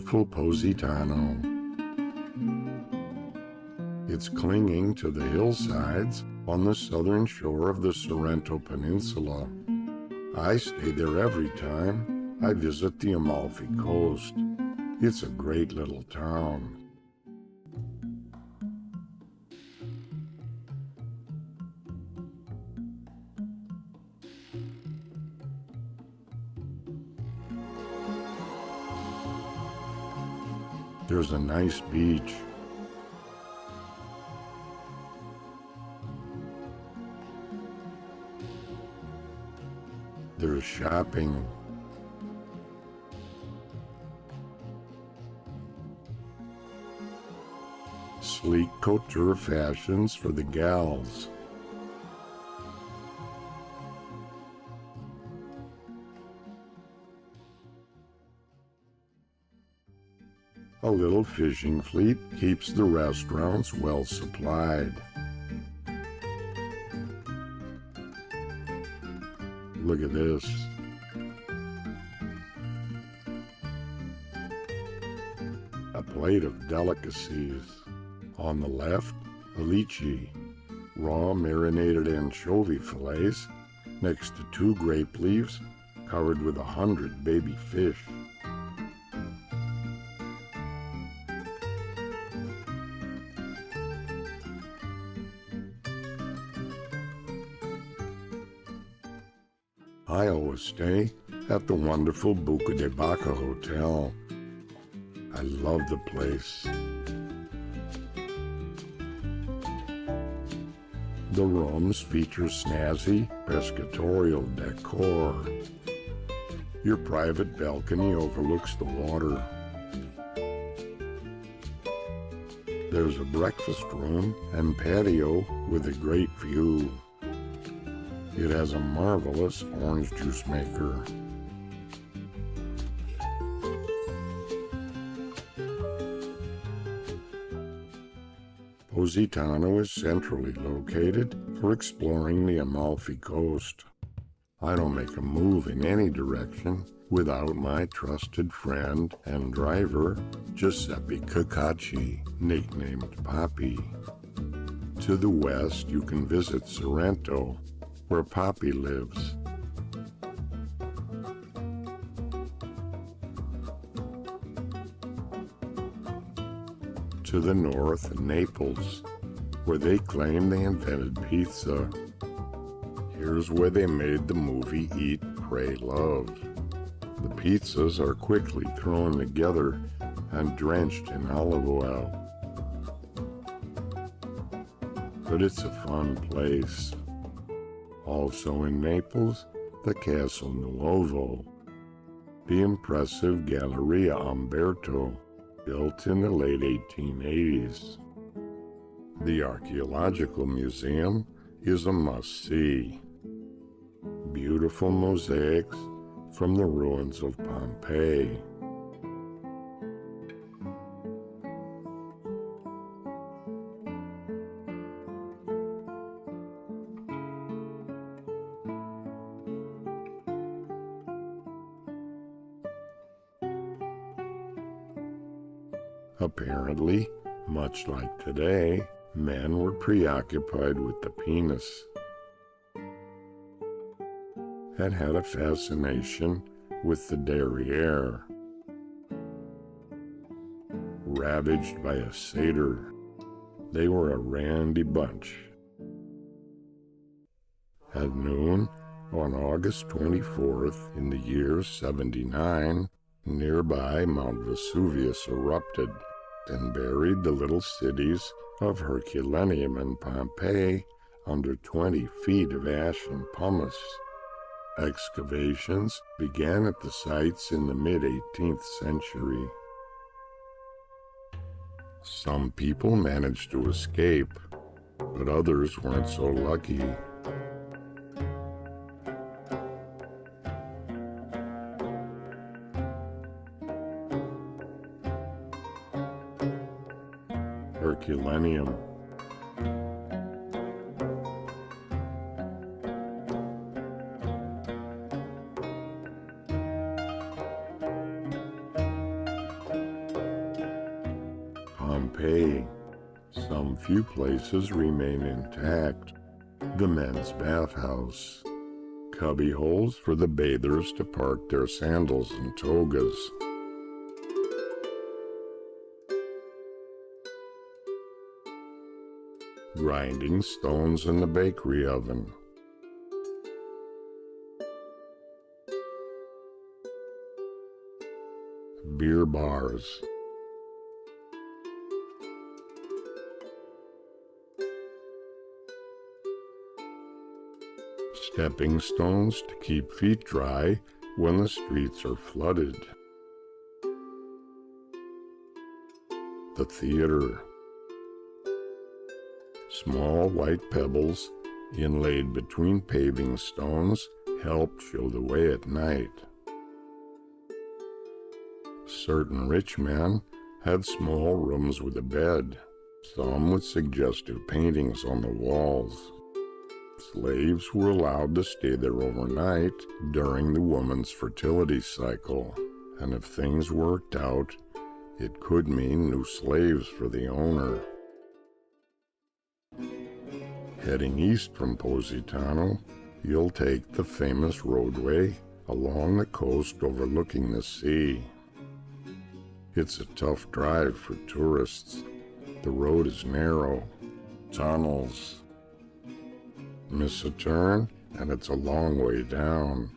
beautiful Positano. It's clinging to the hillsides on the southern shore of the Sorrento Peninsula. I stay there every time I visit the Amalfi Coast. It's a great little town. There's a nice beach. There's shopping. Sleek couture fashions for the gals. A little fishing fleet keeps the restaurants well supplied. Look at this. A plate of delicacies. On the left, a lychee, raw marinated anchovy fillets, next to 2 grape leaves covered with 100 baby fish. I always stay at the wonderful Buca de Bacca Hotel. I love the place. The rooms feature snazzy pescatorial decor. Your private balcony overlooks the water. There's a breakfast room and patio with a great view. It has a marvelous orange juice maker. Positano is centrally located for exploring the Amalfi Coast. I don't make a move in any direction without my trusted friend and driver, Giuseppe Caccacci, nicknamed Papi. To the west, you can visit Sorrento, where Papi lives. To the north, Naples, where they claim they invented pizza. Here's where they made the movie Eat, Pray, Love. The pizzas are quickly thrown together and drenched in olive oil. But it's a fun place. Also in Naples, the Castle Nuovo, the impressive Galleria Umberto, built in the late 1880s. The Archaeological Museum is a must-see. Beautiful mosaics from the ruins of Pompeii. Apparently, much like today, men were preoccupied with the penis and had a fascination with the derriere. Ravaged by a satyr, they were a randy bunch. At noon, on August 24th in the year 79, nearby Mount Vesuvius erupted and buried the little cities of Herculaneum and Pompeii under 20 feet of ash and pumice. Excavations began at the sites in the mid-18th century. Some people managed to escape, but others weren't so lucky. Herculaneum. Pompeii. Some few places remain intact. The men's bathhouse. Cubby holes for the bathers to park their sandals and togas. Grinding stones in the bakery oven. Beer bars. Stepping stones to keep feet dry when the streets are flooded. The theater. Small white pebbles inlaid between paving stones help show the way at night. Certain rich men had small rooms with a bed, some with suggestive paintings on the walls. Slaves were allowed to stay there overnight during the woman's fertility cycle, and if things worked out, it could mean new slaves for the owner. Heading east from Positano, you'll take the famous roadway along the coast overlooking the sea. It's a tough drive for tourists. The road is narrow, tunnels. Miss a turn, and it's a long way down.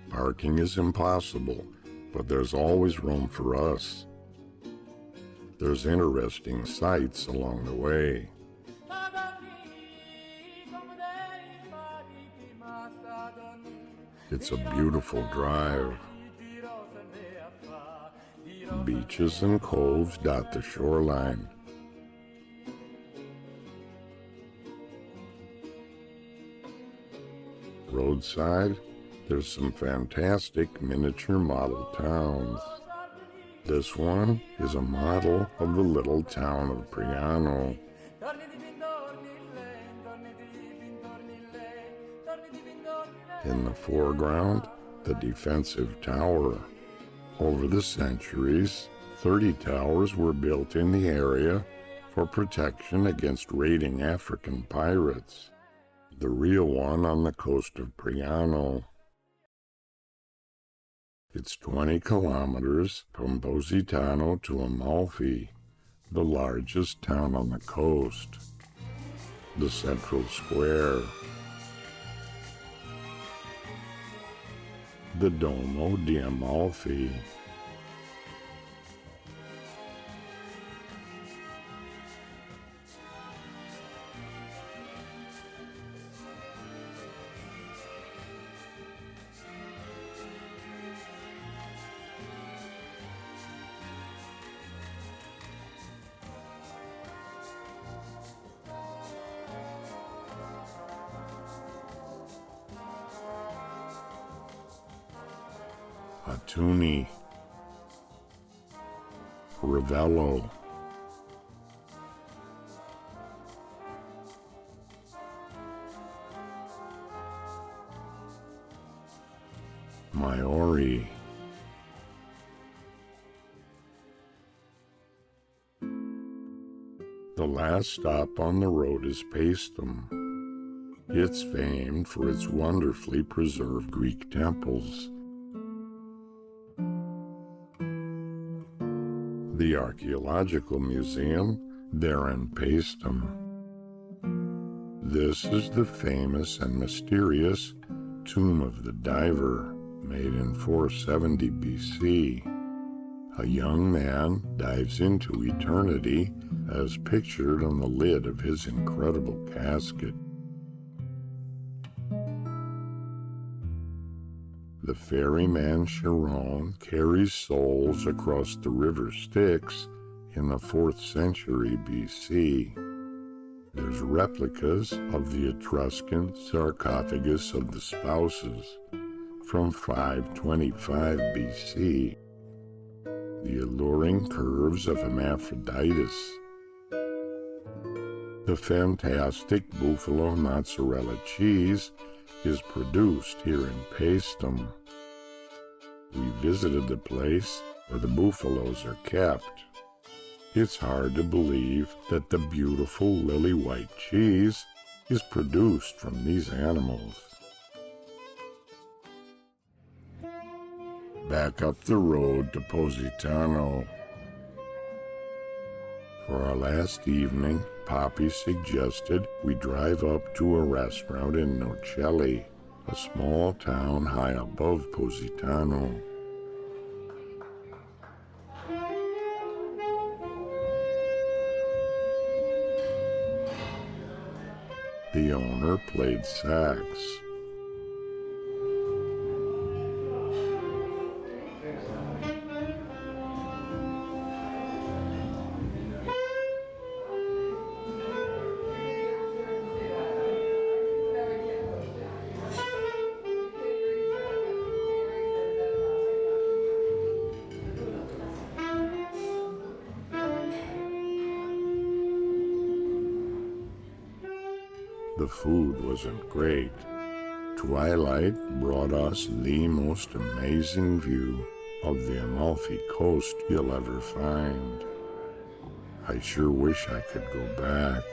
Parking is impossible, but there's always room for us. There's interesting sights along the way. It's a beautiful drive. Beaches and coves dot the shoreline. Roadside, there's some fantastic miniature model towns. This one is a model of the little town of Priano. In the foreground, the defensive tower. Over the centuries, 30 towers were built in the area for protection against raiding African pirates. The real one on the coast of Priano. It's 20 kilometers from Positano to Amalfi, the largest town on the coast. The central square. The Domo di Amalfi. Atuni. Revelo. Maori. The last stop on the road is Paestum. It's famed for its wonderfully preserved Greek temples. The Archaeological Museum there in Paestum. This is the famous and mysterious Tomb of the Diver, made in 470 BC. A young man dives into eternity as pictured on the lid of his incredible casket. The ferryman Chiron carries souls across the river Styx in the 4th century BC. There's replicas of the Etruscan sarcophagus of the spouses from 525 BC. The alluring curves of Epaphroditus. The fantastic buffalo mozzarella cheese is produced here in Paestum. We visited the place where the buffaloes are kept. It's hard to believe that the beautiful lily-white cheese is produced from these animals. Back up the road to Positano. For our last evening, Poppy suggested we drive up to a restaurant in Nocelli, a small town high above Positano. The owner played sax. The food wasn't great. Twilight brought us the most amazing view of the Amalfi Coast you'll ever find. I sure wish I could go back.